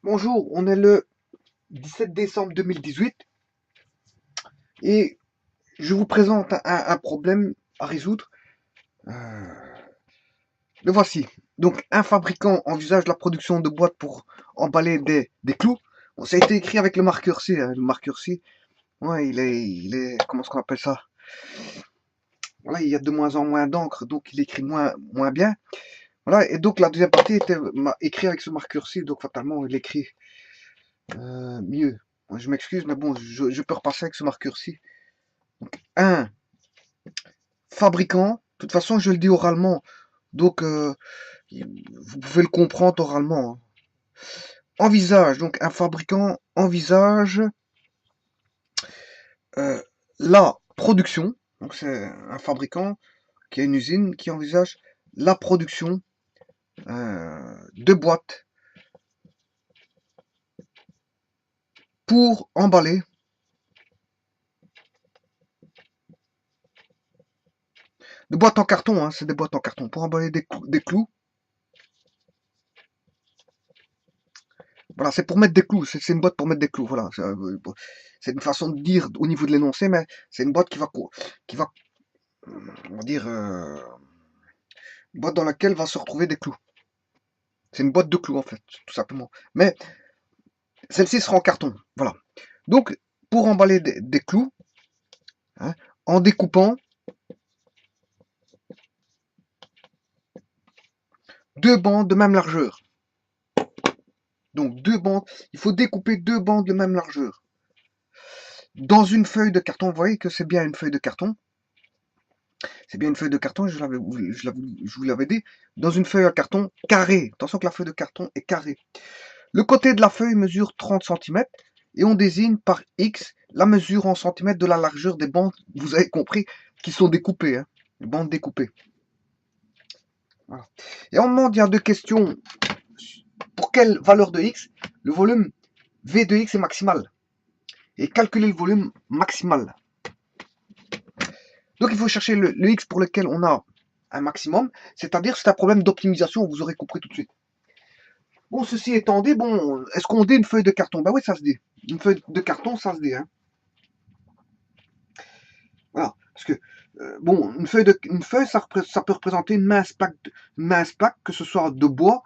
Bonjour, on est le 17 décembre 2018 et je vous présente un problème à résoudre. Euh, le voici. Donc, un fabricant envisage la production de boîtes pour emballer des clous. Bon, ça a été écrit avec le marqueur C. Hein. Le marqueur C, ouais, comment est-ce qu'on appelle ça? Voilà, il y a de moins en moins d'encre, donc il écrit moins bien. Voilà, et donc la deuxième partie était écrit avec ce marqueur C, donc fatalement il écrit mieux. Bon, je m'excuse, mais bon, je peux repasser avec ce marqueur C. Un fabricant, de toute façon je le dis oralement, donc vous pouvez le comprendre oralement. Hein. Envisage, donc un fabricant envisage euh, la production, donc c'est un fabricant qui a une usine qui envisage la production de boîtes pour emballer de boîtes en carton, hein, c'est des boîtes en carton pour emballer des clous. Voilà, c'est pour mettre des clous, c'est une boîte pour mettre des clous, voilà. C'est une façon de dire au niveau de l'énoncé, mais c'est une boîte qui va on va dire, une boîte dans laquelle va se retrouver des clous. C'est une boîte de clous, en fait, tout simplement. Mais celle-ci sera en carton, voilà. Donc, pour emballer des clous, hein, en découpant deux bandes de même largeur. Donc, deux bandes, il faut découper deux bandes de même largeur. Dans une feuille de carton, vous voyez que c'est bien une feuille de carton. C'est bien une feuille de carton, je vous l'avais dit. Dans une feuille de carton carrée. Attention que la feuille de carton est carrée. Le côté de la feuille mesure 30 cm et on désigne par X la mesure en centimètres de la largeur des bandes, vous avez compris, qui sont découpées. Hein, les bandes découpées. Voilà. Et on demande, il y a deux questions. Pour quelle valeur de X le volume V de X est maximal? Et calculer le volume maximal. Donc il faut chercher le X pour lequel on a un maximum, c'est-à-dire c'est un problème d'optimisation, vous aurez compris tout de suite. Bon, ceci étant dit, bon, est-ce qu'on dit une feuille de carton? Ben oui, ça se dit. Une feuille de carton, ça se dit. Hein. Voilà. Parce que, bon, une feuille ça peut représenter une mince plaque, que ce soit de bois,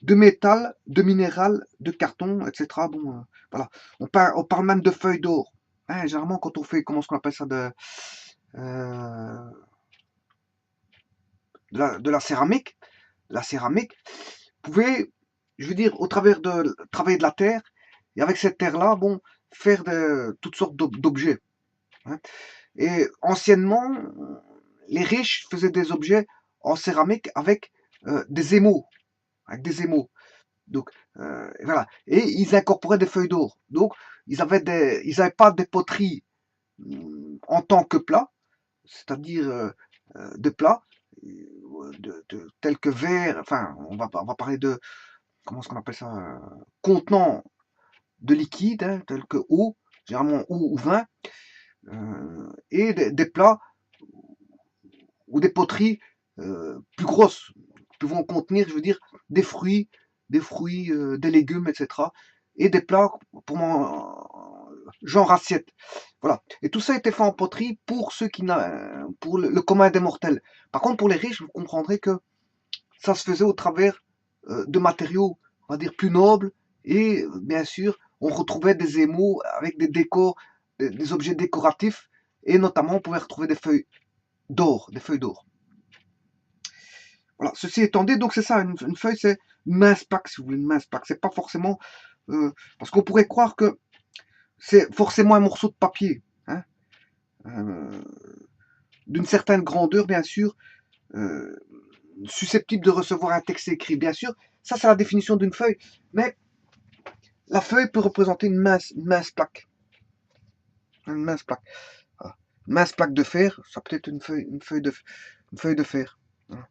de métal, de minéral, de carton, etc. Bon, voilà. On parle même de feuilles d'or. Hein, généralement, quand on fait, comment est-ce qu'on appelle ça, euh, de la céramique, vous pouvez, je veux dire, au travers de travailler de la terre, et avec cette terre-là, bon, faire toutes sortes d'objets. Hein. Et anciennement, les riches faisaient des objets en céramique des émaux, avec des émaux. Donc voilà. Et ils incorporaient des feuilles d'or. Donc ils avaient pas des poteries en tant que plat, c'est-à-dire de plats, tels que verre. Enfin, on va parler de comment est-ce qu'on appelle ça, contenant de liquide, hein, tel que eau, généralement eau ou vin, et des plats ou des poteries plus grosses, qui vont contenir, je veux dire, des légumes, etc. Et des plats pour genre assiette. Voilà. Et tout ça était fait en poterie pour ceux pour le commun des mortels. Par contre, pour les riches, vous comprendrez que ça se faisait au travers de matériaux, on va dire, plus nobles. Et bien sûr, on retrouvait des émaux avec des décors, des objets décoratifs. Et notamment, on pouvait retrouver des feuilles d'or. Voilà, ceci étant dit, donc c'est ça, une feuille, c'est une mince plaque, si vous voulez, une mince plaque. C'est pas forcément. Parce qu'on pourrait croire que c'est forcément un morceau de papier. Hein, euh, d'une certaine grandeur, bien sûr, euh, susceptible de recevoir un texte écrit. Bien sûr, ça, c'est la définition d'une feuille. Mais la feuille peut représenter une mince plaque. Une mince plaque. Voilà. Une mince plaque de fer, ça peut être une feuille de fer. Voilà.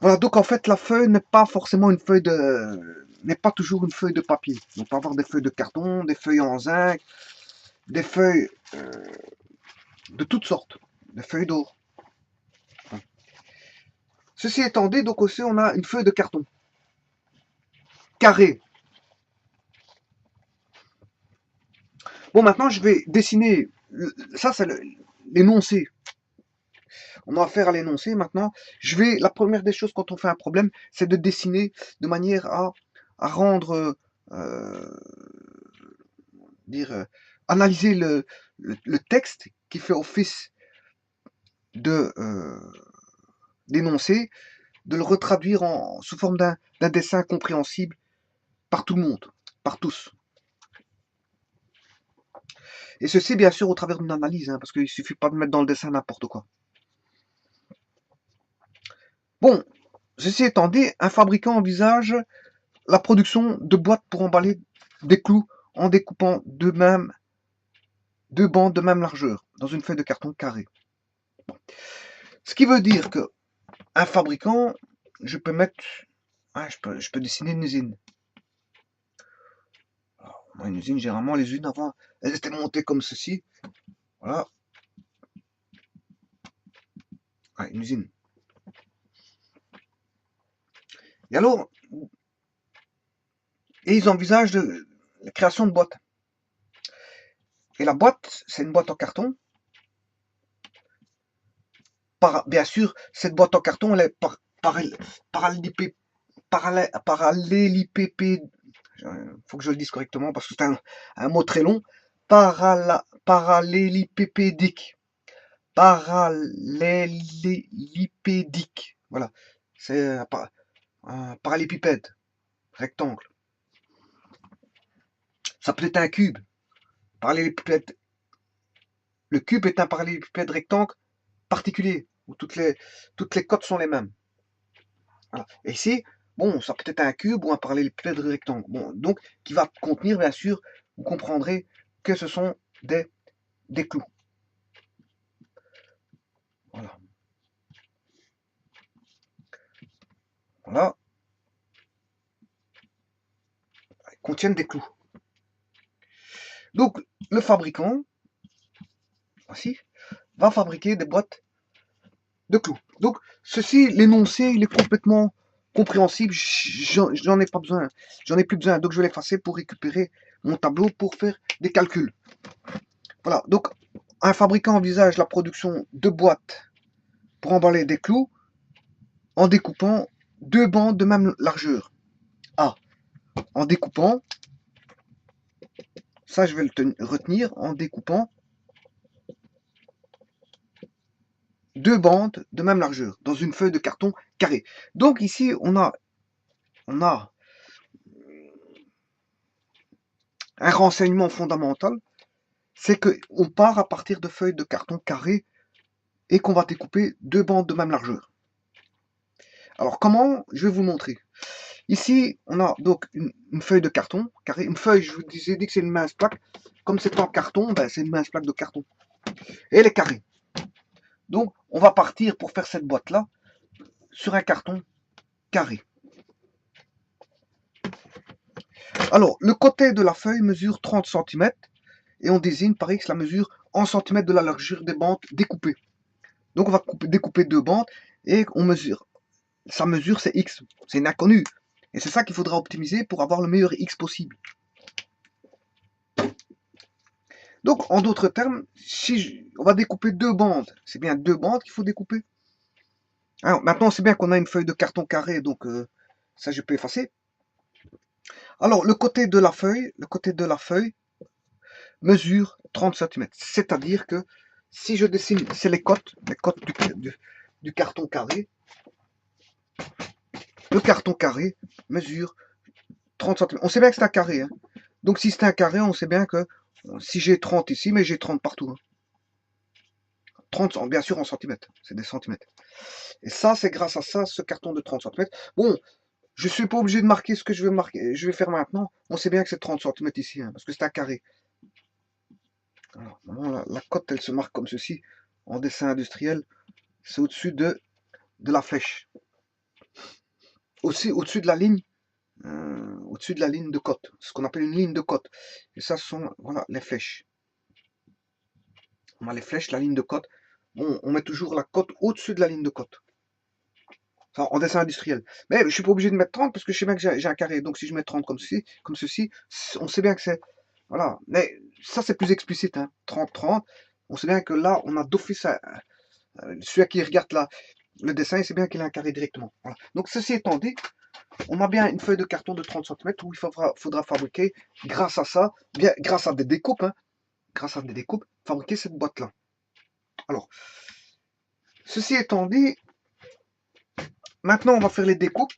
Voilà, donc en fait, la feuille n'est pas forcément n'est pas toujours une feuille de papier. On peut avoir des feuilles de carton, des feuilles en zinc, des feuilles de toutes sortes, des feuilles d'or. Ceci étant dit, donc aussi on a une feuille de carton. carré. Bon, maintenant, je vais dessiner. Ça, c'est l'énoncé. On a affaire à l'énoncé. Maintenant, la première des choses quand on fait un problème, c'est de dessiner de manière à rendre, analyser le texte qui fait office de d'énoncé, de le retraduire sous forme d'un dessin compréhensible par tout le monde, par tous. Et ceci, bien sûr, au travers d'une analyse, hein, parce qu'il ne suffit pas de mettre dans le dessin n'importe quoi. Bon, ceci étant dit, un fabricant envisage la production de boîtes pour emballer des clous en découpant deux bandes de même largeur dans une feuille de carton carré. Bon. Ce qui veut dire que un fabricant, je peux mettre, je peux dessiner une usine. Alors, moi, une usine, généralement, les usines avant, elles étaient montées comme ceci. Voilà. Une usine. Et alors, ils envisagent la création de boîtes. Et la boîte, c'est une boîte en carton. Bien sûr, cette boîte en carton, elle est parallélipépé. Faut que je le dise correctement parce que c'est un mot très long. Parallélipépédique. Parallélipédique. Voilà. C'est un parallélipipède. Rectangle. Ça peut être un cube. Parallélipipède. Le cube est un parallélipipède rectangle particulier où toutes les cotes sont les mêmes. Voilà. Et ici, bon, ça peut être un cube ou un parallélipipède rectangle. Bon, donc, qui va contenir, bien sûr, vous comprendrez que ce sont des clous. Voilà. Voilà. Ils contiennent des clous. Donc, le fabricant, voici, va fabriquer des boîtes de clous. Donc, ceci, l'énoncé, il est complètement compréhensible. J'en ai pas besoin. J'en ai plus besoin. Donc, je vais l'effacer pour récupérer mon tableau pour faire des calculs. Voilà. Donc, un fabricant envisage la production de boîtes pour emballer des clous en découpant deux bandes de même largeur. En découpant, ça je vais le retenir, en découpant deux bandes de même largeur dans une feuille de carton carré. Donc ici on a un renseignement fondamental, c'est qu'on part à partir de feuilles de carton carré et qu'on va découper deux bandes de même largeur. Alors comment? Je vais vous montrer. Ici, on a donc une feuille de carton carré. Une feuille, je vous disais dit que c'est une mince plaque. Comme c'est en carton, ben, c'est une mince plaque de carton. Et elle est carrée. Donc, on va partir pour faire cette boîte-là sur un carton carré. Alors, le côté de la feuille mesure 30 cm et on désigne par X la mesure en centimètres de la largeur des bandes découpées. Donc, on va découper deux bandes et on mesure. Sa mesure, c'est X. C'est une inconnue. Et c'est ça qu'il faudra optimiser pour avoir le meilleur X possible. Donc, en d'autres termes, si on va découper deux bandes, c'est bien deux bandes qu'il faut découper. Alors, maintenant, c'est bien qu'on a une feuille de carton carré, donc ça, je peux effacer. Alors, le côté de la feuille mesure 30 cm. C'est-à-dire que si je dessine, c'est les cotes du carton carré. Le carton carré mesure 30 cm. On sait bien que c'est un carré. Hein. Donc, si c'est un carré, on sait bien que si j'ai 30 ici, mais j'ai 30 partout. Hein. 30, bien sûr, en centimètres. C'est des centimètres. Et ça, c'est grâce à ça, ce carton de 30 cm. Bon, je ne suis pas obligé de marquer ce que je vais faire maintenant. On sait bien que c'est 30 cm ici, hein, parce que c'est un carré. Alors, la cote, elle se marque comme ceci. En dessin industriel, c'est au-dessus de la flèche. Aussi au-dessus de la ligne. Au-dessus de la ligne de cote. Ce qu'on appelle une ligne de cote. Et ça, ce sont voilà, les flèches. On a les flèches, la ligne de cote. Bon, on met toujours la cote au-dessus de la ligne de cote. Enfin, en dessin industriel. Mais je suis pas obligé de mettre 30 parce que je sais bien que j'ai un carré. Donc si je mets 30 comme ceci, on sait bien que c'est... Voilà. Mais ça, c'est plus explicite. Hein. 30, 30. On sait bien que là, on a d'office... celui qui regarde là, le dessin, il sait bien qu'il a un carré directement. Voilà. Donc ceci étant dit, on a bien une feuille de carton de 30 centimètres où il faudra fabriquer, grâce à ça, bien grâce à des découpes, hein, fabriquer cette boîte-là. Alors, ceci étant dit, maintenant on va faire les découpes.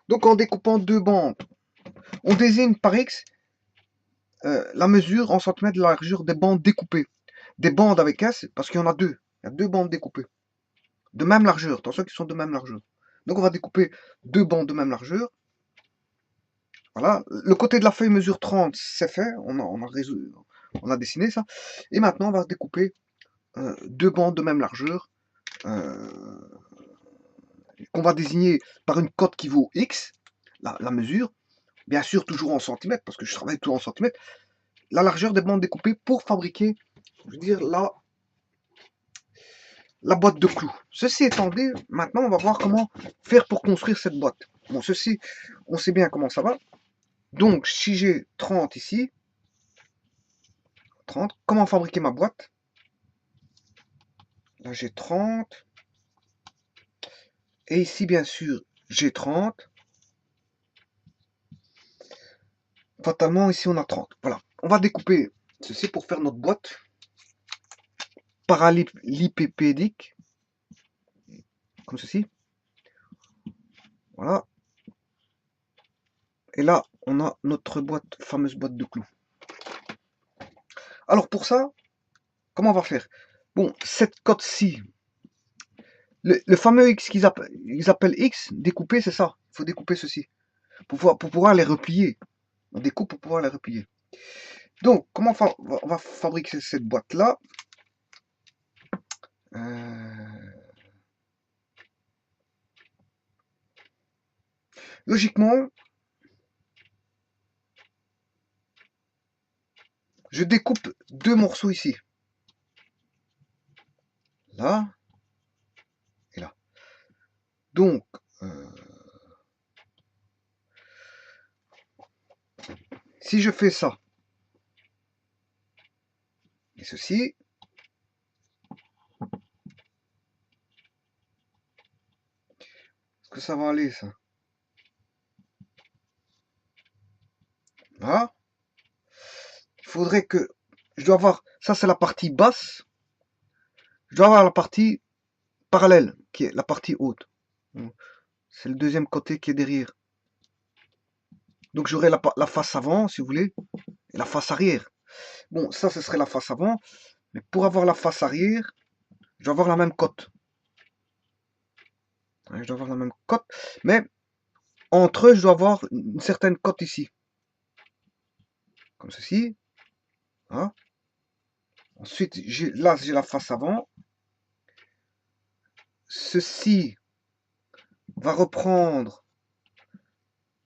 Donc en découpant deux bandes, on désigne par X la mesure en centimètres de la largeur des bandes découpées. Des bandes avec S, parce qu'il y en a deux. Il y a deux bandes découpées. De même largeur. Attention qu'ils sont de même largeur. Donc on va découper deux bandes de même largeur. Voilà. Le côté de la feuille mesure 30, c'est fait. On a dessiné ça. Et maintenant on va découper deux bandes de même largeur. Qu'on va désigner par une cote qui vaut X, la mesure. Bien sûr toujours en centimètres, parce que je travaille tout en centimètres. La largeur des bandes découpées pour fabriquer, je veux dire, la boîte de clous. Ceci étant dit, maintenant on va voir comment faire pour construire cette boîte. Bon, ceci, on sait bien comment ça va. Donc, si j'ai 30 ici, 30, comment fabriquer ma boîte? Là, j'ai 30. Et ici, bien sûr, j'ai 30. Fatalement, ici, on a 30. Voilà. On va découper ceci pour faire notre boîte parallélépipédique. Comme ceci. Voilà. Et là, on a notre fameuse boîte de clous. Alors, pour ça, comment on va faire? Bon, cette cote-ci, le fameux X qu'ils appellent X, découper, c'est ça. Il faut découper ceci. Pour pouvoir les replier. On découpe pour pouvoir les replier. Donc, comment on va fabriquer cette boîte-là? Logiquement, je découpe deux morceaux ici. Là. Et là. Donc, si je fais ça, et ceci, est-ce que ça va aller, ça? Là. Il faudrait que... Je dois avoir... Ça, c'est la partie basse. Je dois avoir la partie parallèle, qui est la partie haute. C'est le deuxième côté qui est derrière. Donc j'aurai la face avant, si vous voulez, et la face arrière. Bon, ça, ce serait la face avant. Mais pour avoir la face arrière, je dois avoir la même cote. Je dois avoir la même cote. Mais entre eux, je dois avoir une certaine cote ici. Comme ceci. Voilà. Ensuite, là, j'ai la face avant. Ceci va reprendre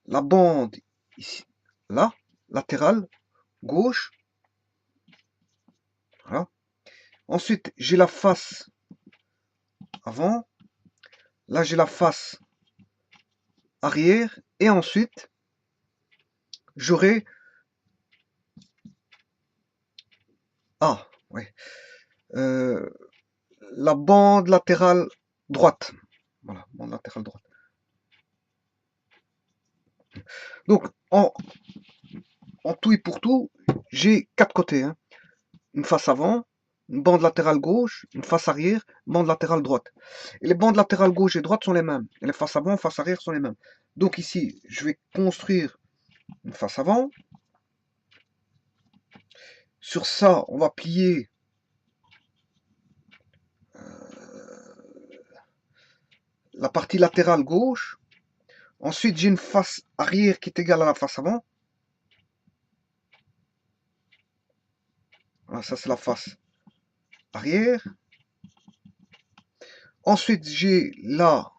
la bande ici, là, latérale, gauche. Voilà. Ensuite, j'ai la face avant. Là, j'ai la face arrière. Et ensuite, j'aurai... Ah, ouais. La bande latérale droite. Voilà, bande latérale droite. Donc, en tout et pour tout, j'ai quatre côtés. Hein. Une face avant, une bande latérale gauche, une face arrière, une bande latérale droite. Et les bandes latérales gauche et droite sont les mêmes. Et les faces avant, face arrière sont les mêmes. Donc ici, je vais construire une face avant. Sur ça, on va plier la partie latérale gauche. Ensuite, j'ai une face arrière qui est égale à la face avant. Voilà, ça c'est la face arrière. Ensuite, j'ai là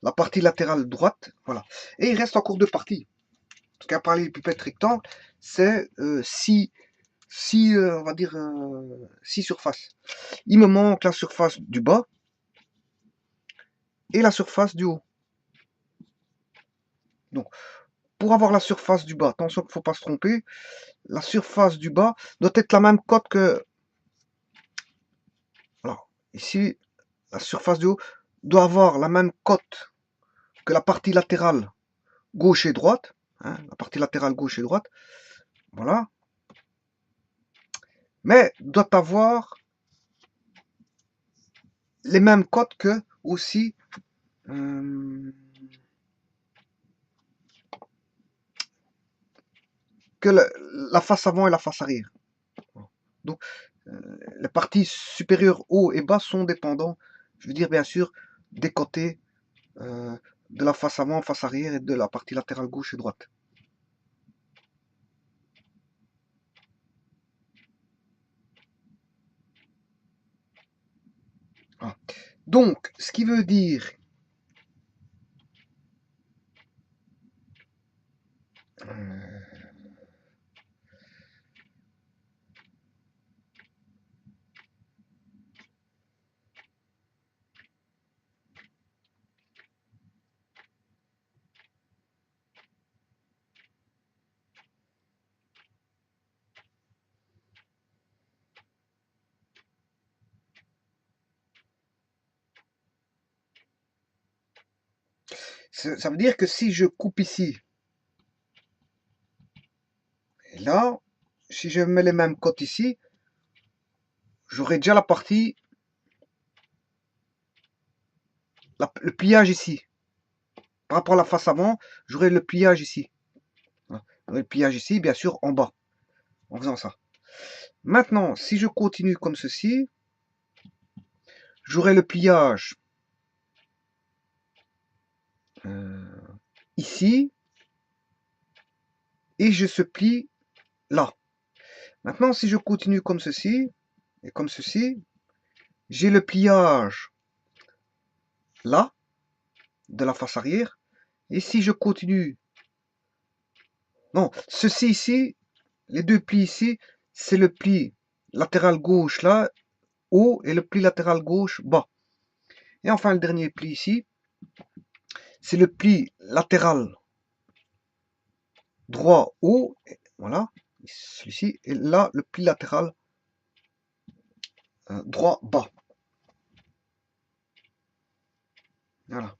la partie latérale droite. Voilà. Et il reste encore deux parties. Parce qu'un parallélépipède rectangle, c'est si on va dire, 6 surfaces. Il me manque la surface du bas et la surface du haut. Donc, pour avoir la surface du bas, attention qu'il ne faut pas se tromper, la surface du bas doit être la même cote que... Alors, ici, la surface du haut doit avoir la même cote que la partie latérale gauche et droite. Hein, la partie latérale gauche et droite. Voilà. Mais doit avoir les mêmes cotes que aussi que la face avant et la face arrière. Donc, les parties supérieures haut et bas sont dépendants, je veux dire bien sûr, des côtés de la face avant, face arrière et de la partie latérale gauche et droite. Ah. Donc, ce qui veut dire ça veut dire que si je coupe ici et là, si je mets les mêmes cotes ici, j'aurai déjà la partie, le pliage ici. Par rapport à la face avant, j'aurai le pliage ici. Le pliage ici, bien sûr, en bas, en faisant ça. Maintenant, si je continue comme ceci, j'aurai le pliage ici, et je se plie là. Maintenant, si je continue comme ceci, et comme ceci, j'ai le pliage là, de la face arrière, et si je continue, non, ceci ici, les deux plis ici, c'est le pli latéral gauche là, haut, et le pli latéral gauche bas. Et enfin, le dernier pli ici, c'est le pli latéral droit haut, voilà, celui-ci, et là, le pli latéral droit bas. Voilà.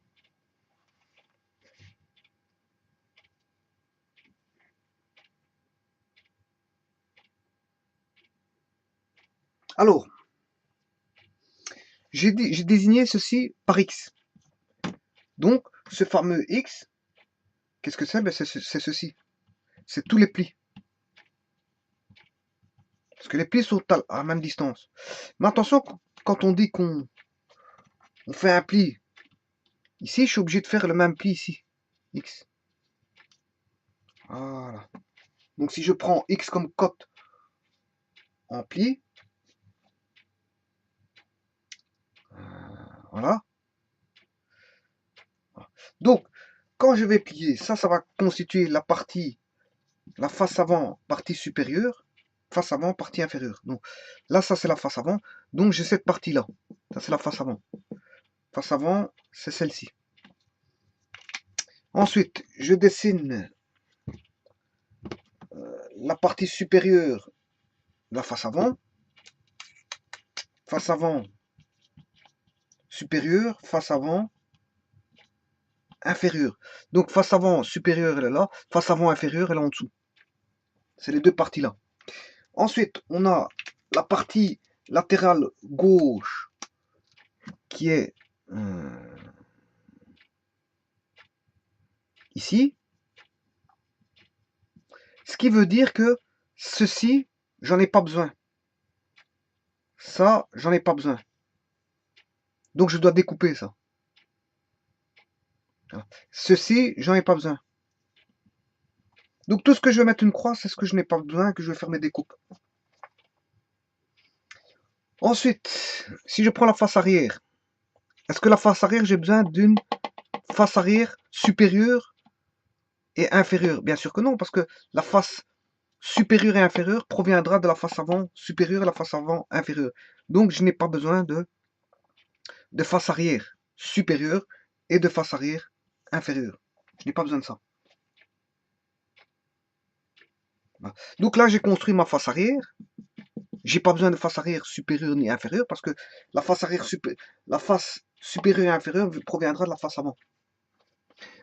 Alors, j'ai désigné ceci par X. Donc, ce fameux X, qu'est-ce que c'est? Ben, c'est ceci. C'est tous les plis. Parce que les plis sont à la même distance. Mais attention, quand on dit qu'on fait un pli, ici, je suis obligé de faire le même pli ici. X. Voilà. Donc, si je prends X comme cote en pli, voilà. Donc, quand je vais plier, ça va constituer la partie, la face avant, partie supérieure, face avant, partie inférieure. Donc, là, ça, c'est la face avant. Donc, j'ai cette partie-là. Ça, c'est la face avant. Face avant, c'est celle-ci. Ensuite, je dessine la partie supérieure de la face avant supérieure, face avant inférieure. Donc face avant supérieure elle est là, face avant inférieure elle est en dessous. C'est les deux parties là. Ensuite on a la partie latérale gauche qui est ici. Ce qui veut dire que ceci, j'en ai pas besoin. Ça, j'en ai pas besoin. Donc je dois découper ça. Ceci, j'en ai pas besoin. Donc tout ce que je vais mettre une croix, c'est ce que je n'ai pas besoin, que je vais faire mes découpes. Ensuite, si je prends la face arrière, est-ce que la face arrière, j'ai besoin d'une face arrière supérieure et inférieure? Bien sûr que non, parce que la face supérieur et inférieur proviendra de la face avant supérieure et la face avant inférieure. Donc, je n'ai pas besoin de face arrière supérieure et de face arrière inférieure. Je n'ai pas besoin de ça. Voilà. Donc là, j'ai construit ma face arrière. J'ai pas besoin de face arrière supérieure ni inférieure parce que la face supérieure et inférieure proviendra de la face avant.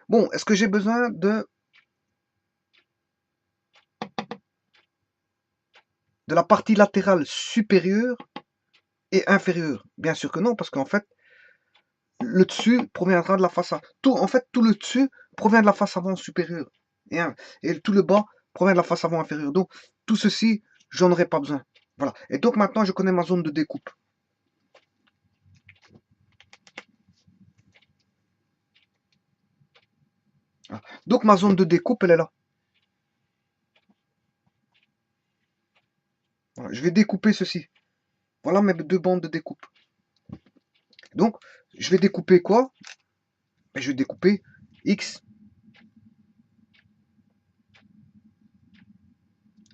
Bon, est-ce que j'ai besoin de la partie latérale supérieure et inférieure? Bien sûr que non, parce qu'en fait, le dessus proviendra de la face avant. Tout le dessus provient de la face avant supérieure. Et tout le bas provient de la face avant inférieure. Donc, tout ceci, j'en aurais pas besoin. Voilà. Et donc, maintenant, je connais ma zone de découpe. Voilà. Donc, ma zone de découpe, elle est là. Voilà. Je vais découper ceci. Voilà mes deux bandes de découpe. Donc, je vais découper quoi? Je vais découper X.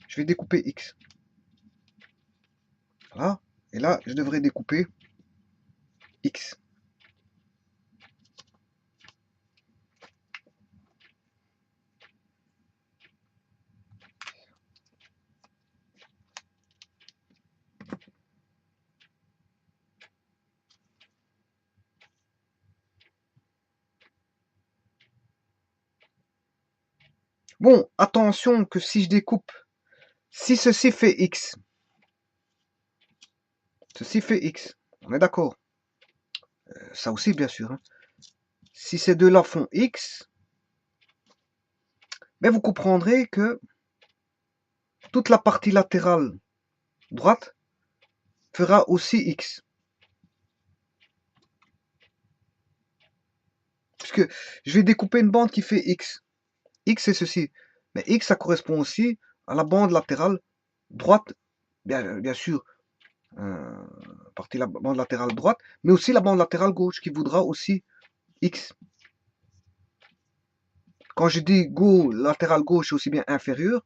Je vais découper X. Voilà. Et là, je devrais découper X. Bon, attention que si je découpe, si ceci fait X, ceci fait X, on est d'accord. Ça aussi, bien sûr. Hein. Si ces deux-là font X, mais vous comprendrez que toute la partie latérale droite fera aussi X. Puisque je vais découper une bande qui fait X. X c'est ceci. Mais X, ça correspond aussi à la bande latérale droite, bien sûr, partie la bande latérale droite, mais aussi la bande latérale gauche qui voudra aussi X. Quand je dis go, latéral gauche, c'est aussi bien inférieur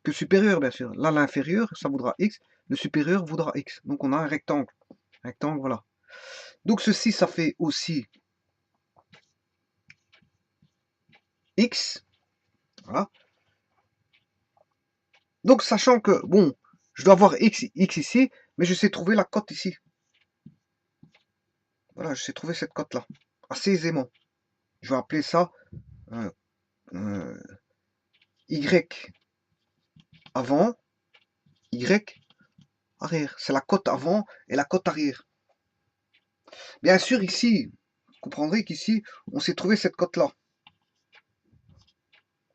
que supérieur, bien sûr. Là, l'inférieur, ça voudra X, le supérieur voudra X. Donc, on a un rectangle. Rectangle, voilà. Donc, ceci, ça fait aussi X. Voilà. Donc, sachant que, bon, je dois avoir X ici, mais je sais trouver la cote ici. Voilà, je sais trouver cette cote-là. Assez aisément. Je vais appeler ça Y avant, Y arrière. C'est la cote avant et la cote arrière. Bien sûr, ici, vous comprendrez qu'ici, on s'est trouvé cette cote-là.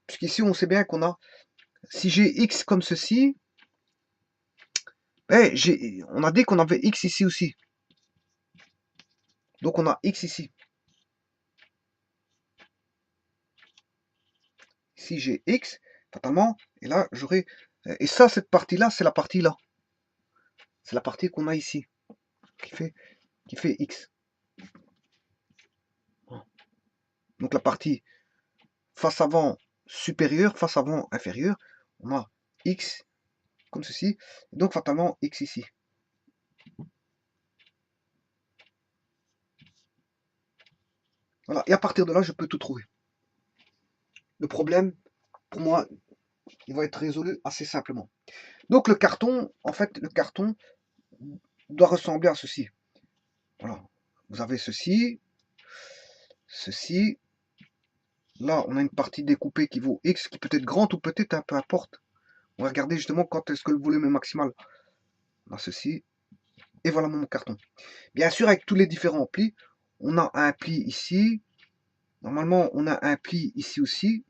Puisqu'ici, on sait bien qu'on a, si j'ai X comme ceci, on a dit qu'on avait X ici aussi. Donc, on a X ici. Ici, j'ai X, fatalement, et là, j'aurai... Et ça, cette partie-là, c'est la partie là. C'est la partie qu'on a ici, qui fait X. Donc, la partie face avant supérieure, face avant inférieure, on a X comme ceci, et donc fatalement X ici. Voilà, et à partir de là, je peux tout trouver. Le problème, pour moi, il va être résolu assez simplement. Donc le carton, en fait, le carton doit ressembler à ceci. Voilà, vous avez ceci, ceci. Là, on a une partie découpée qui vaut X, qui peut être grande ou peut-être un peu importe. On va regarder justement quand est-ce que le volume est maximal. Là, ceci. Et voilà mon carton. Bien sûr, avec tous les différents plis, on a un pli ici. Normalement, on a un pli ici aussi.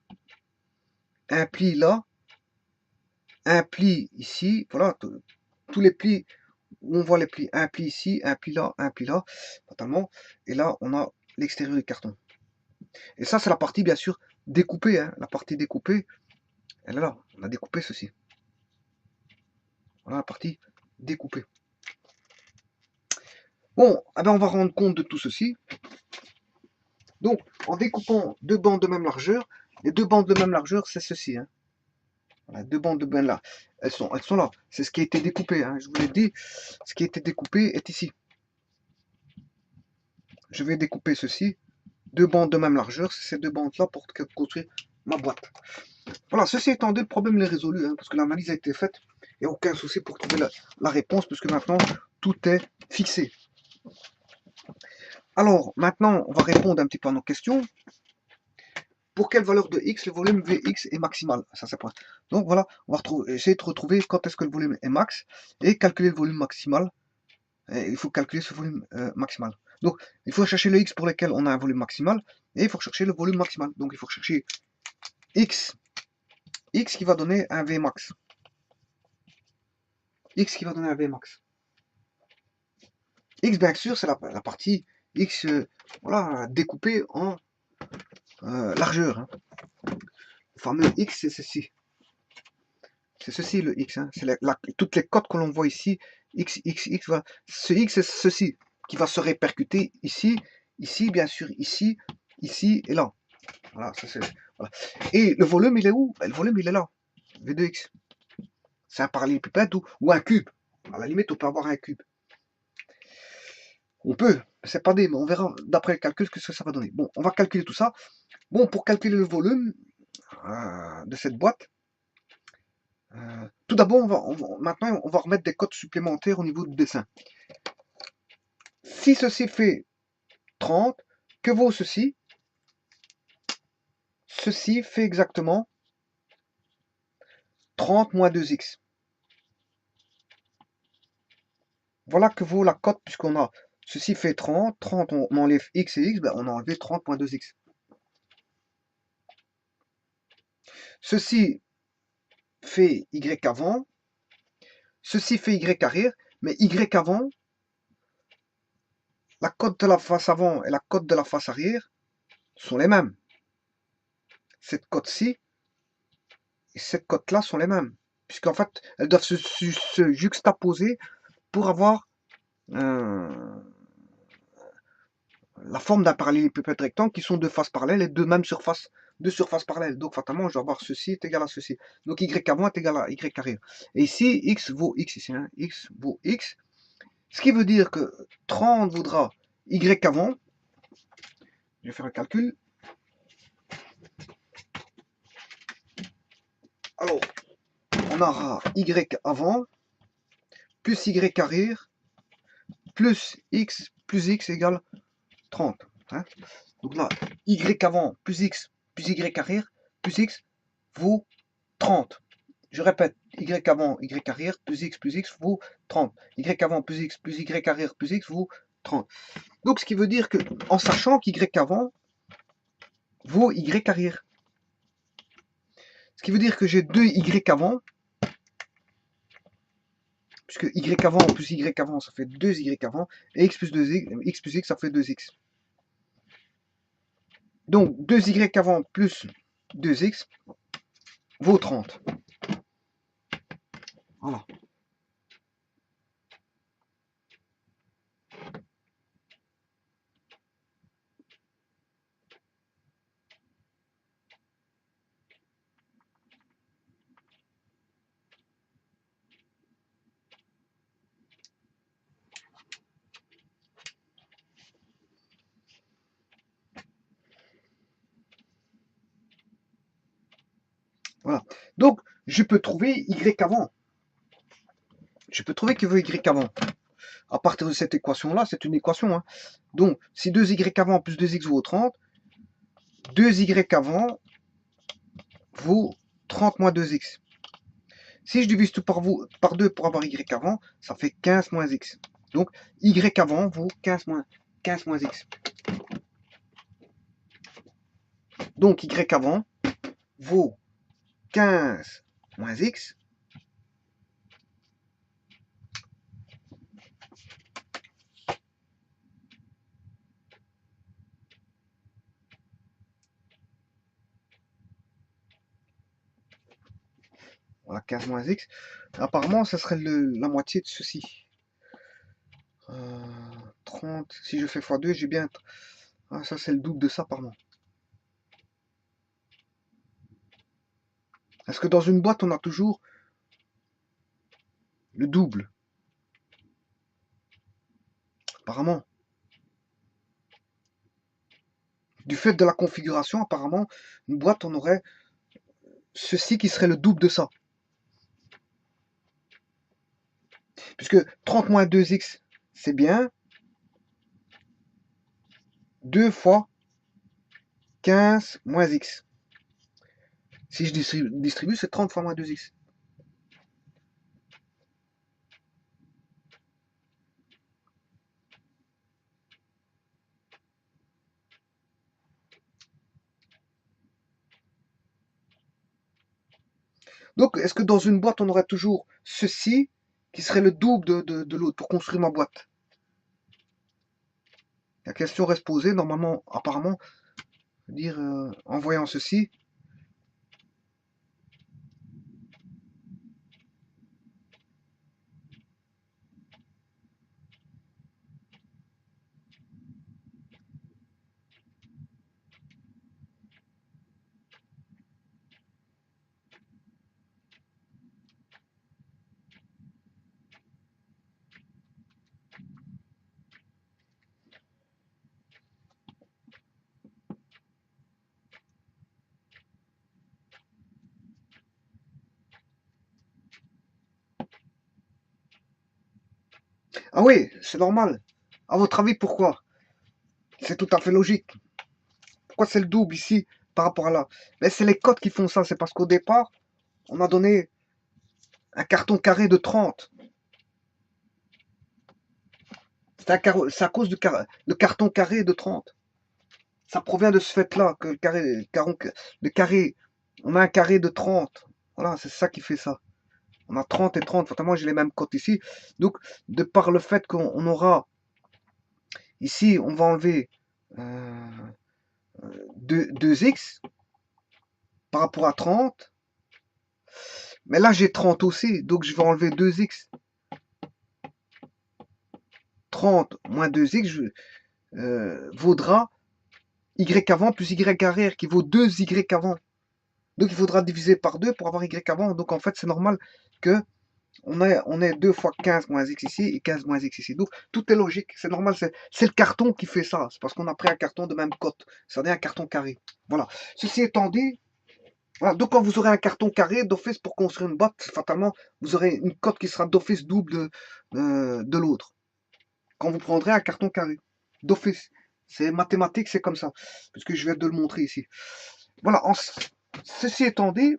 Un pli là. Un pli ici. Voilà, tous les plis où on voit les plis. Un pli ici, un pli là, totalement. Et là, on a l'extérieur du carton. Et ça, c'est la partie, bien sûr, découpée. Hein. La partie découpée, elle est là. On a découpé ceci. Voilà la partie découpée. Bon, eh ben on va rendre compte de tout ceci. Donc, en découpant deux bandes de même largeur, les deux bandes de même largeur, c'est ceci. Hein. Voilà, deux bandes de bain là. Elles sont là. C'est ce qui a été découpé. Hein. Je vous l'ai dit, ce qui a été découpé est ici. Je vais découper ceci. Deux bandes de même largeur. C'est ces deux bandes-là pour construire ma boîte. Voilà, ceci étant dit, le problème est résolu, hein, parce que l'analyse a été faite. Il n'y a aucun souci pour trouver la réponse, puisque maintenant, tout est fixé. Alors, maintenant, on va répondre un petit peu à nos questions. Pour quelle valeur de x le volume Vx est maximal? Ça, c'est pas. Donc voilà, on va essayer de retrouver quand est-ce que le volume est max et calculer le volume maximal. Et il faut calculer ce volume maximal. Donc, il faut chercher le x pour lequel on a un volume maximal et il faut chercher le volume maximal. Donc, il faut chercher x qui va donner un Vmax. X qui va donner un Vmax. X, bien sûr, c'est la partie X voilà, découpée en largeur. Hein. Le fameux X, c'est ceci. C'est ceci le X. Hein. C'est toutes les cotes que l'on voit ici. X, X, X. Voilà. Ce X, c'est ceci qui va se répercuter ici, ici, bien sûr, ici, ici et là. Voilà, voilà. Et le volume, il est où? Le volume, il est là. V2X. C'est un parallélépipède ou un cube. À la limite, on peut avoir un cube. On peut, c'est pas D, mais on verra d'après le calcul ce que ça va donner. Bon, on va calculer tout ça. Bon, pour calculer le volume de cette boîte, tout d'abord, maintenant, on va remettre des codes supplémentaires au niveau du dessin. Si ceci fait 30, que vaut ceci? Ceci fait exactement 30 moins 2x. Voilà que vaut la cote, puisqu'on a ceci fait 30, 30 on enlève x et x, ben on a enlevé 30 moins 2x. Ceci fait y avant, ceci fait y arrière, mais y avant, la cote de la face avant et la cote de la face arrière sont les mêmes. Cette cote-ci et cette cote-là sont les mêmes, puisqu'en fait, elles doivent se juxtaposer pour avoir la forme d'un parallélépipède rectangle qui sont deux faces parallèles et deux mêmes surfaces, deux surfaces parallèles. Donc fatalement, je dois avoir ceci est égal à ceci. Donc y avant est égal à y arrière. Et ici, x vaut x ici, hein, x vaut x. Ce qui veut dire que 30 vaudra y avant. Je vais faire un calcul. Alors, on aura y avant plus y arrière plus x égale 30. Hein. Donc là, y avant plus y arrière plus x vaut 30. Je répète, y avant y arrière plus x vaut 30. Y avant plus y arrière plus x vaut 30. Donc ce qui veut dire que, en sachant qu'y avant vaut y arrière, ce qui veut dire que j'ai 2 y avant, puisque y avant plus y avant, ça fait 2 y avant, et x plus 2x, ça fait 2x. Donc 2 y avant plus 2x vaut 30. Voilà. Voilà. Donc, je peux trouver y avant. Je peux trouver que veut y avant. À partir de cette équation-là, c'est une équation. Hein. Donc, si 2y avant plus 2x vaut 30, 2y avant vaut 30 moins 2x. Si je divise tout par 2 pour avoir y avant, ça fait 15 moins x. Donc, y avant vaut 15 moins x. Donc, y avant vaut 15 moins x. Voilà, 15 moins x. Apparemment, ça serait la moitié de ceci. 30. Si je fais x2, j'ai bien... Ah, ça, c'est le double de ça, pardon. Est-ce que dans une boîte, on a toujours le double? Apparemment. Du fait de la configuration, apparemment, une boîte, on aurait ceci qui serait le double de ça. Puisque 30 moins 2x, c'est bien 2 fois 15 moins x. Si je distribue, c'est 30 fois moins 2x. Donc, est-ce que dans une boîte, on aurait toujours ceci qui serait le double de l'autre pour construire ma boîte? La question reste posée. Normalement, apparemment, dire en voyant ceci. Ah oui, c'est normal. À votre avis, pourquoi? C'est tout à fait logique. Pourquoi c'est le double ici par rapport à là? Mais c'est les codes qui font ça. C'est parce qu'au départ, on a donné un carton carré de 30. C'est à cause du le carton carré de 30. Ça provient de ce fait-là, que le carré, on a un carré de 30. Voilà, c'est ça qui fait ça. On a 30 et 30. Fatalement, j'ai les mêmes cotes ici. Donc, de par le fait qu'on aura ici, on va enlever 2x par rapport à 30. Mais là, j'ai 30 aussi. Donc, je vais enlever 2x. 30 moins 2x vaudra y avant plus y arrière qui vaut 2y avant. Donc il faudra diviser par 2 pour avoir y avant. Donc en fait c'est normal que on ait 2 fois 15 moins x ici et 15 moins x ici. Donc tout est logique, c'est normal, c'est le carton qui fait ça. C'est parce qu'on a pris un carton de même cote, c'est-à-dire un carton carré. Voilà. Ceci étant dit, voilà. Donc quand vous aurez un carton carré d'office pour construire une boîte, fatalement vous aurez une cote qui sera d'office double de l'autre. Quand vous prendrez un carton carré d'office. C'est mathématique, c'est comme ça. Parce que je vais te le montrer ici. Voilà, ceci étant dit,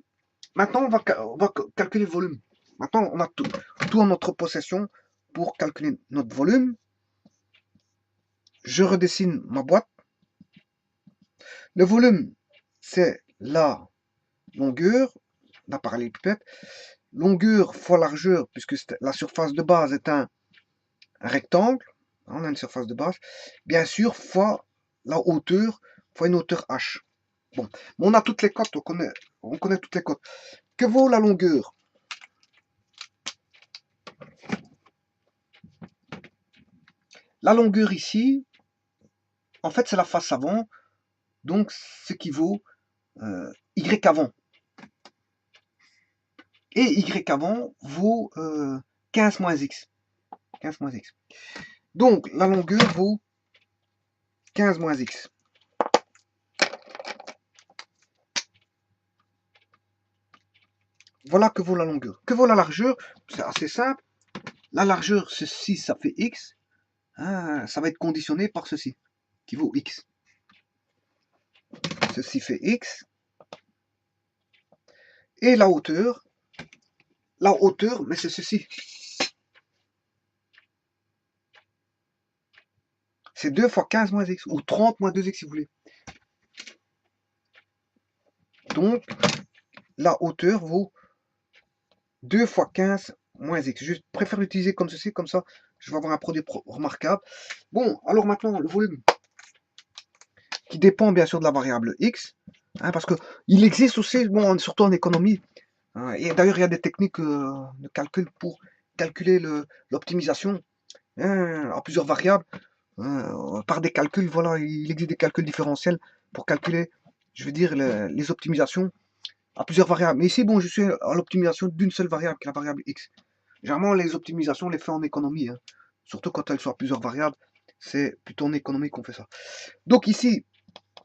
maintenant on va calculer le volume. Maintenant on a tout en notre possession pour calculer notre volume. Je redessine ma boîte. Le volume, c'est la longueur, la parallélépipède. Longueur fois largeur, puisque la surface de base est un rectangle. On a une surface de base. Bien sûr, fois la hauteur, fois une hauteur h. Bon, on a toutes les cotes, on connaît toutes les cotes. Que vaut la longueur? La longueur ici, en fait, c'est la face avant, donc ce qui vaut y avant. Et y avant vaut 15 moins x. 15 moins x. Donc, la longueur vaut 15 moins x. Voilà que vaut la longueur. Que vaut la largeur? C'est assez simple. La largeur, ceci, ça fait x. Ah, ça va être conditionné par ceci, qui vaut x. Ceci fait x. Et la hauteur, mais c'est ceci. C'est 2 fois 15 moins x, ou 30 moins 2x si vous voulez. Donc, la hauteur vaut 2 fois 15 moins x. Je préfère l'utiliser comme ceci, comme ça, je vais avoir un produit remarquable. Bon, alors maintenant, le volume, qui dépend bien sûr de la variable x, hein, parce qu'il existe aussi, bon, surtout en économie, hein, et d'ailleurs, il y a des techniques de calcul pour calculer l'optimisation à plusieurs variables. Par des calculs, voilà, il existe des calculs différentiels pour calculer, je veux dire, les optimisations. à plusieurs variables. Mais ici, bon, je suis à l'optimisation d'une seule variable, qui est la variable x. Généralement, les optimisations, on les fait en économie, hein. Surtout quand elles sont à plusieurs variables. C'est plutôt en économie qu'on fait ça. Donc ici,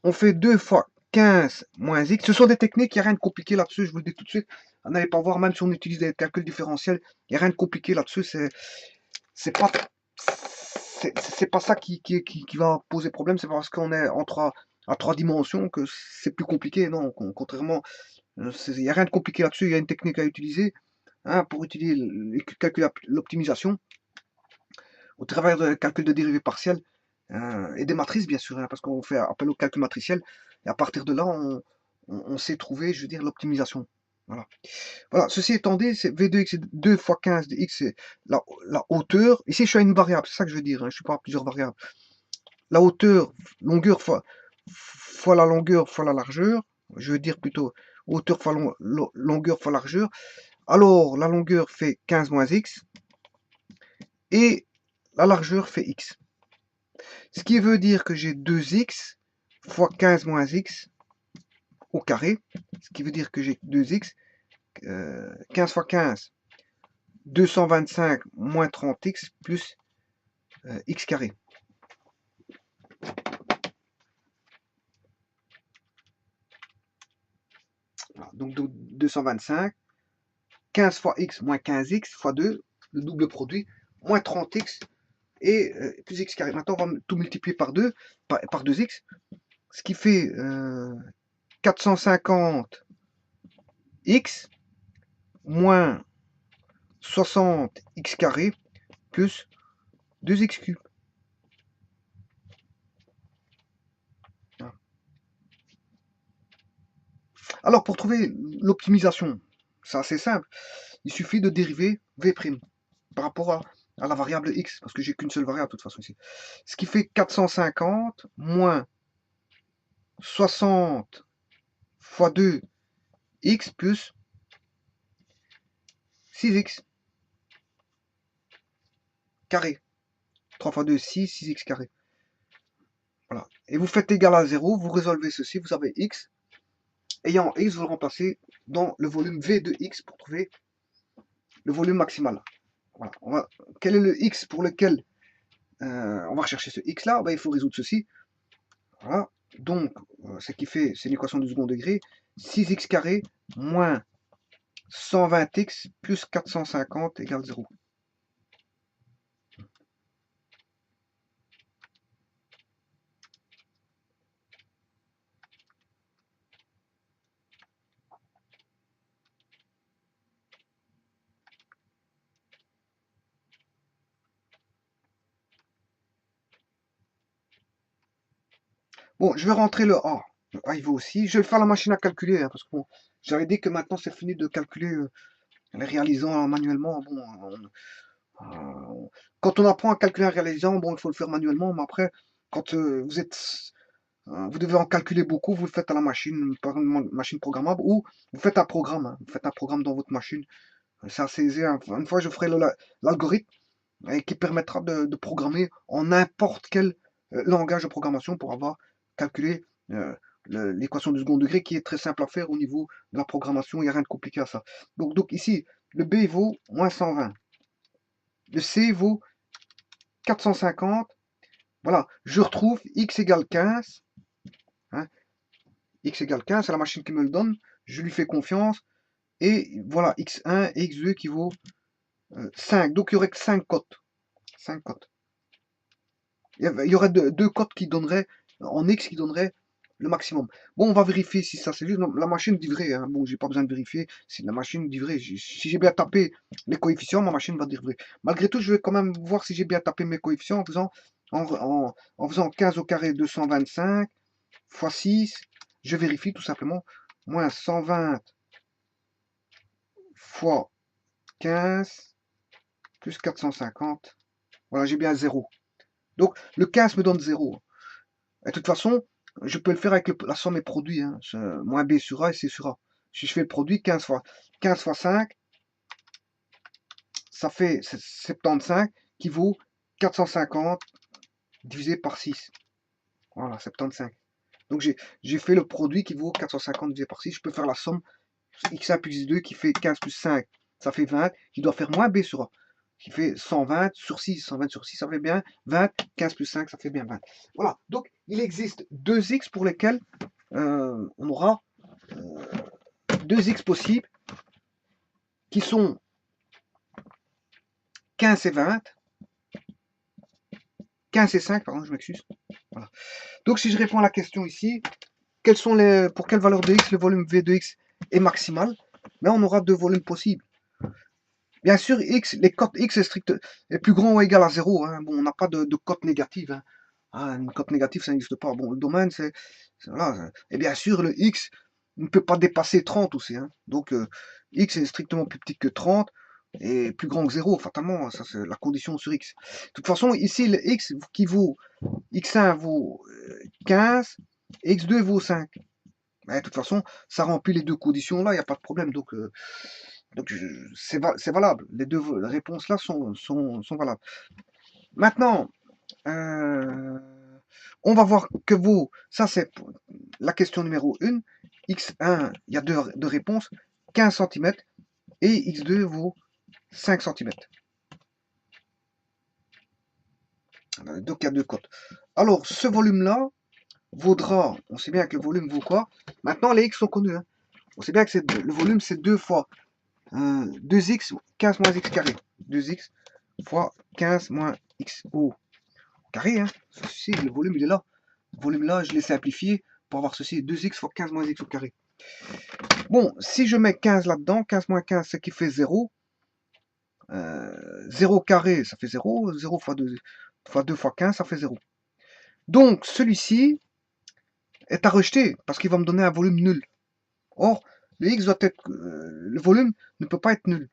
on fait 2 fois 15 moins x. Ce sont des techniques, il n'y a rien de compliqué là-dessus, je vous le dis tout de suite. Vous n'allez pas voir, même si on utilise des calculs différentiels, il n'y a rien de compliqué là-dessus. C'est pas, c'est pas ça qui va poser problème. C'est parce qu'on est à 3 dimensions que c'est plus compliqué. Non, contrairement, il n'y a rien de compliqué là-dessus. Il y a une technique à utiliser, hein, pour utiliser calculer l'optimisation au travers de calcul de dérivés partiels, et des matrices, bien sûr, hein, parce qu'on fait appel au calcul matriciel. Et à partir de là, on sait trouver, je veux dire, l'optimisation. Voilà. Voilà. Ceci étant dit, c'est V2x, c'est 2 fois 15 de x, c'est la hauteur. Ici, je suis à une variable, c'est ça que je veux dire, hein, je ne suis pas à plusieurs variables. La hauteur, longueur fois la longueur fois la largeur. Je veux dire plutôt hauteur fois longueur fois largeur. Alors, la longueur fait 15 moins x et la largeur fait x. Ce qui veut dire que j'ai 2x fois 15 moins x au carré. Ce qui veut dire que j'ai 2x, 15 fois 15, 225 moins 30x plus x carré. Voilà, donc 225, 15 fois x moins 15x fois 2, le double produit, moins 30x et plus x carré. Maintenant, on va tout multiplier par 2, par 2x, ce qui fait 450x moins 60x carré plus 2x cube. Alors, pour trouver l'optimisation, c'est assez simple. Il suffit de dériver v' par rapport à la variable x, parce que j'ai qu'une seule variable de toute façon ici. Ce qui fait 450 moins 60 fois 2 x plus 6x carré. 3 fois 2, 6, 6x carré. Voilà. Et vous faites égal à 0, vous résolvez ceci, vous avez x. Ayant x, vous le remplacez dans le volume v de x pour trouver le volume maximal. Voilà. Quel est le x pour lequel on va rechercher ce x là? Ben, il faut résoudre ceci. Voilà. Donc, ce qui fait, c'est une équation du second degré. 6x carré moins 120x plus 450 égale 0. Bon, je vais rentrer le A. Le A, il vaut aussi. Je vais faire la machine à calculer, hein, parce que bon, j'avais dit que maintenant c'est fini de calculer les réalisant manuellement. Bon, quand on apprend à calculer en réalisant, bon, il faut le faire manuellement, mais après, quand vous devez en calculer beaucoup, vous le faites à la machine, par une machine programmable, ou vous faites un programme, hein, vous faites un programme dans votre machine. C'est assez aisé, hein. Une fois, je ferai l'algorithme qui permettra de programmer en n'importe quel langage de programmation pour avoir calculé l'équation du second degré qui est très simple à faire au niveau de la programmation, il n'y a rien de compliqué à ça. Donc ici, le B vaut moins 120. Le C vaut 450. Voilà, je retrouve x égale 15. Hein, x égale 15, c'est la machine qui me le donne. Je lui fais confiance. Et voilà, x1 et x2 qui vaut 5. Donc il y aurait que 5 cotes. 5 cotes. Il y aurait deux cotes qui donneraient, en x, qui donneraient le maximum. Bon, on va vérifier si ça c'est juste. La machine dit vrai. Hein. Bon, j'ai pas besoin de vérifier si la machine dit vrai. Si j'ai bien tapé les coefficients, ma machine va dire vrai. Malgré tout, je vais quand même voir si j'ai bien tapé mes coefficients en faisant 15 au carré 225 fois 6. Je vérifie tout simplement. Moins 120 fois 15 plus 450. Voilà, j'ai bien 0. Donc, le 15 me donne 0. Et de toute façon, je peux le faire avec la somme et produit. Hein. Moins B sur A et C sur A. Si je fais le produit, 15 fois 5, ça fait 75 qui vaut 450 divisé par 6. Voilà, 75. Donc j'ai fait le produit qui vaut 450 divisé par 6. Je peux faire la somme x1 plus x2 qui fait 15 plus 5, ça fait 20, qui doit faire moins b sur a, qui fait 120 sur 6, 120 sur 6, ça fait bien 20, 15 plus 5, ça fait bien 20. Voilà, donc il existe 2x pour lesquels on aura 2x possibles, qui sont 15 et 20, 15 et 5, pardon, je m'excuse. Voilà. Donc si je réponds à la question ici, pour quelle valeur de x le volume V de x est maximal, mais on aura deux volumes possibles. Bien sûr, x, les cotes x est plus grand ou égal à 0. Hein. Bon, on n'a pas de cote négative. Hein. Ah, une cote négative, ça n'existe pas. Bon, le domaine, c'est... Voilà. Et bien sûr, le x ne peut pas dépasser 30 aussi. Hein. Donc, x est strictement plus petit que 30 et plus grand que 0, fatalement. Ça, c'est la condition sur x. De toute façon, ici, le x qui vaut... x1 vaut 15, x2 vaut 5. Mais de toute façon, ça remplit les deux conditions là, il n'y a pas de problème. Donc c'est valable. Les deux réponses là sont valables. Maintenant, on va voir que vaut, ça c'est la question numéro 1. X1, il y a deux réponses, 15 cm, et X2 vaut 5 cm. Donc il y a deux cotes. Alors, ce volume-là vaudra, on sait bien que le volume vaut quoi. Maintenant, les X sont connus. Hein. On sait bien que le volume, c'est 2 fois 2x 15 moins x carré. 2x fois 15 moins x au carré. Hein. Ceci, le volume, il est là. Le volume là, je l'ai simplifié pour avoir ceci. 2x fois 15 moins x au carré. Bon, si je mets 15 là-dedans, 15 moins 15, ce qui fait 0. 0 carré, ça fait 0. 0 fois 2 fois 15, ça fait 0. Donc, celui-ci est à rejeter parce qu'il va me donner un volume nul. Or, le x doit être... le volume ne peut pas être nul.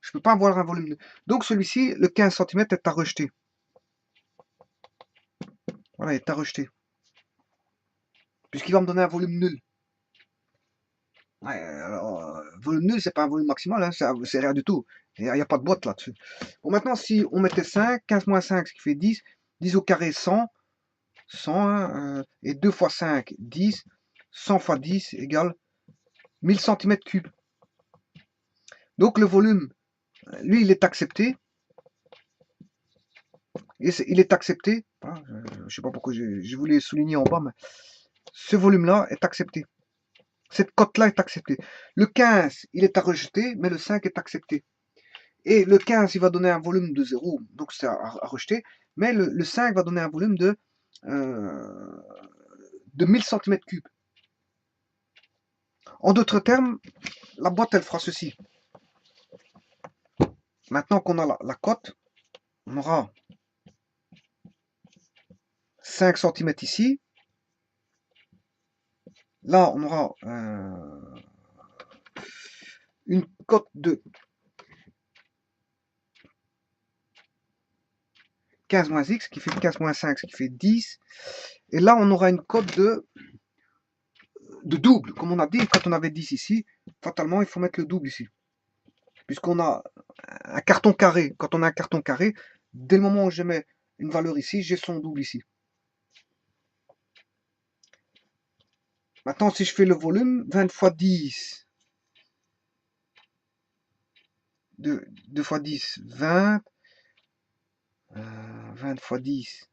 Je ne peux pas avoir un volume nul. Donc, celui-ci, le 15 cm est à rejeter. Voilà, il est à rejeter. Puisqu'il va me donner un volume nul. Ouais, alors, volume nul, c'est pas un volume maximal, hein, c'est rien du tout. Il n'y a pas de boîte là-dessus. Bon, maintenant, si on mettait 5, 15 moins 5, ce qui fait 10, 10 au carré, 100, 100, hein, et 2 fois 5, 10, 100 fois 10 égale 1000 cm3. Donc, le volume, lui, il est accepté. Et il est accepté. Hein, je ne sais pas pourquoi je voulais souligner en bas, mais ce volume-là est accepté. Cette cote-là est acceptée. Le 15, il est à rejeter, mais le 5 est accepté. Et le 15, il va donner un volume de 0, donc c'est à rejeter. Mais le 5 va donner un volume de 1000 cm3. En d'autres termes, la boîte, elle fera ceci. Maintenant qu'on a la cote, on aura 5 cm ici. Là, on aura une cote de 15 moins x, qui fait 15 moins 5, ce qui fait 10. Et là, on aura une cote de double. Comme on a dit, quand on avait 10 ici, fatalement, il faut mettre le double ici. Puisqu'on a un carton carré. Quand on a un carton carré, dès le moment où je mets une valeur ici, j'ai son double ici. Maintenant, si je fais le volume, 20 fois 10, 2 fois 10, 20, 20 fois 10,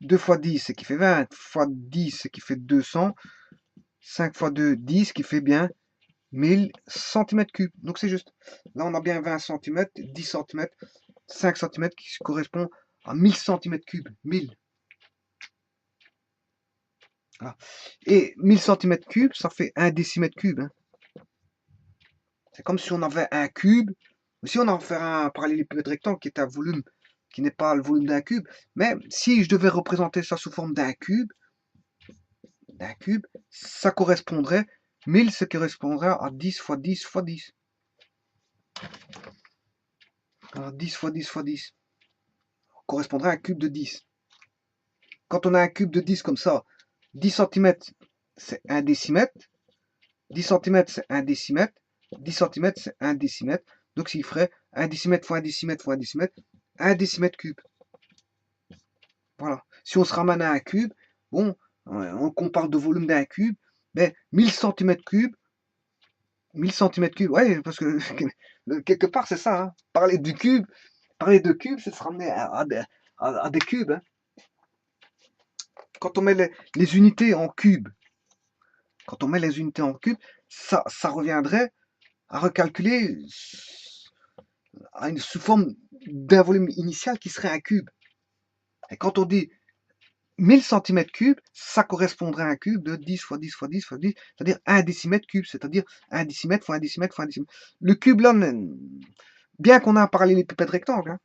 2 fois 10, ce qui fait 20, fois 10, ce qui fait 200, 5 fois 2, 10, qui fait bien 1000 cm3. Donc c'est juste. Là, on a bien 20 cm, 10 cm, 5 cm qui correspond à 1000 cm3. 1000. Voilà. Et 1000 cm3, ça fait 1 décimètre cube. Hein. C'est comme si on avait un cube. Si on en fait un parallélépipède rectangle qui est un volume qui n'est pas le volume d'un cube. Mais si je devais représenter ça sous forme d'un cube, ça correspondrait, 1000, ça correspondrait à 10 fois 10 fois 10. Alors 10 fois 10 fois 10 correspondrait à un cube de 10. Quand on a un cube de 10 comme ça, 10 cm, c'est 1 décimètre. 10 cm, c'est 1 décimètre. 10 cm, c'est 1 décimètre. Donc, s'il ferait 1 décimètre fois 1 décimètre fois 1 décimètre, 1 décimètre cube. Voilà. Si on se ramène à un cube, bon, on parle de volume d'un cube, mais 1000 cm3, 1000 cm3, ouais, parce que quelque part c'est ça, hein. Parler de cube, c'est se ramener à des cubes, hein. Quand on met les unités en cube, quand on met les unités en cube, ça reviendrait à recalculer sous forme d'un volume initial qui serait un cube. Et quand on dit 1000 cm3, ça correspondrait à un cube de 10 fois 10 fois 10 fois 10, c'est-à-dire 1 décimètre cube, c'est-à-dire 1 décimètre fois 1 décimètre fois 1 décimètre. Le cube là, bien qu'on a un parallélépipède rectangle, hein,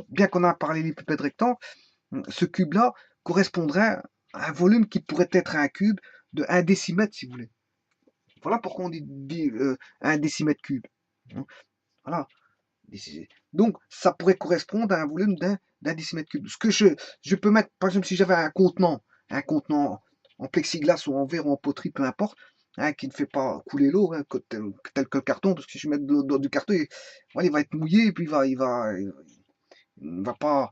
bien qu'on a un parallélépipède rectangle, ce cube là correspondrait à un volume qui pourrait être un cube de 1 décimètre si vous voulez. Voilà pourquoi on dit 1 décimètre cube. Voilà. Donc, ça pourrait correspondre à un volume d'un décimètre cube. Ce que je peux mettre, par exemple, si j'avais un contenant en plexiglas ou en verre ou en poterie, peu importe, hein, qui ne fait pas couler l'eau, hein, tel que le carton, parce que si je mets de l'eau dans du carton, il va être mouillé et puis il va pas.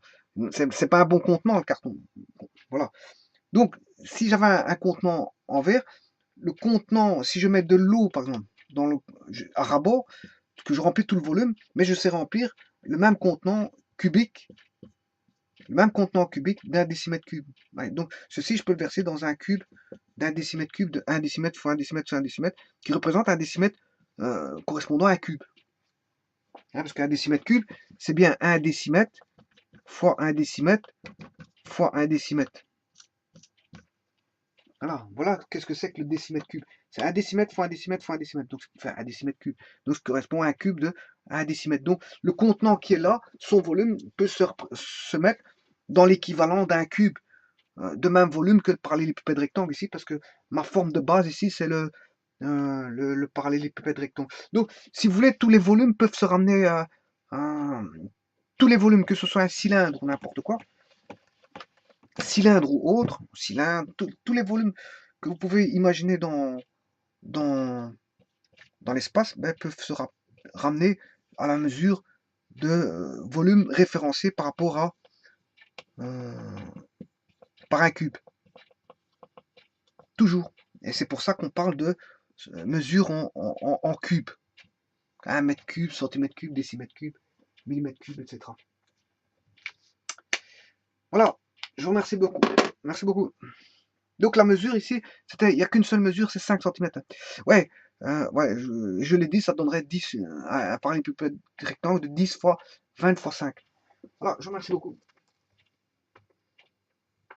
C'est pas un bon contenant, le carton. Voilà. Donc, si j'avais un contenant en verre, le contenant, si je mets de l'eau, par exemple, à rabord, que je remplis tout le volume, mais je sais remplir le même contenant cubique d'un décimètre cube. Ouais, donc, ceci, je peux le verser dans un cube d'un décimètre cube de 1 décimètre fois 1 décimètre fois 1 décimètre, qui représente un décimètre correspondant à un cube. Hein, parce qu'un décimètre cube, c'est bien 1 décimètre fois 1 décimètre fois 1 décimètre. Voilà qu'est-ce que c'est que le décimètre cube. C'est 1 décimètre fois 1 décimètre fois 1 décimètre. Donc, enfin, 1 décimètre cube. Donc, ça correspond à un cube de 1 décimètre. Donc, le contenant qui est là, son volume peut se mettre dans l'équivalent d'un cube de même volume que le parallélépipède rectangle ici, parce que ma forme de base ici, c'est le parallélépipède rectangle. Donc, si vous voulez, tous les volumes peuvent se ramener à tous les volumes, que ce soit un cylindre ou n'importe quoi, cylindre ou autre, cylindre, tous les volumes que vous pouvez imaginer dans l'espace peuvent se ramener à la mesure de volume référencé par rapport à par un cube. Toujours. Et c'est pour ça qu'on parle de mesure en cube. 1 mètre cube, centimètre cube, décimètre cube, millimètre cube, etc. Voilà. Je vous remercie beaucoup. Merci beaucoup. Donc la mesure ici, il n'y a qu'une seule mesure, c'est 5 cm. Ouais, ouais, je l'ai dit, ça donnerait 10, un parallélépipède rectangle de 10 fois 20 fois 5. Voilà, je vous remercie beaucoup.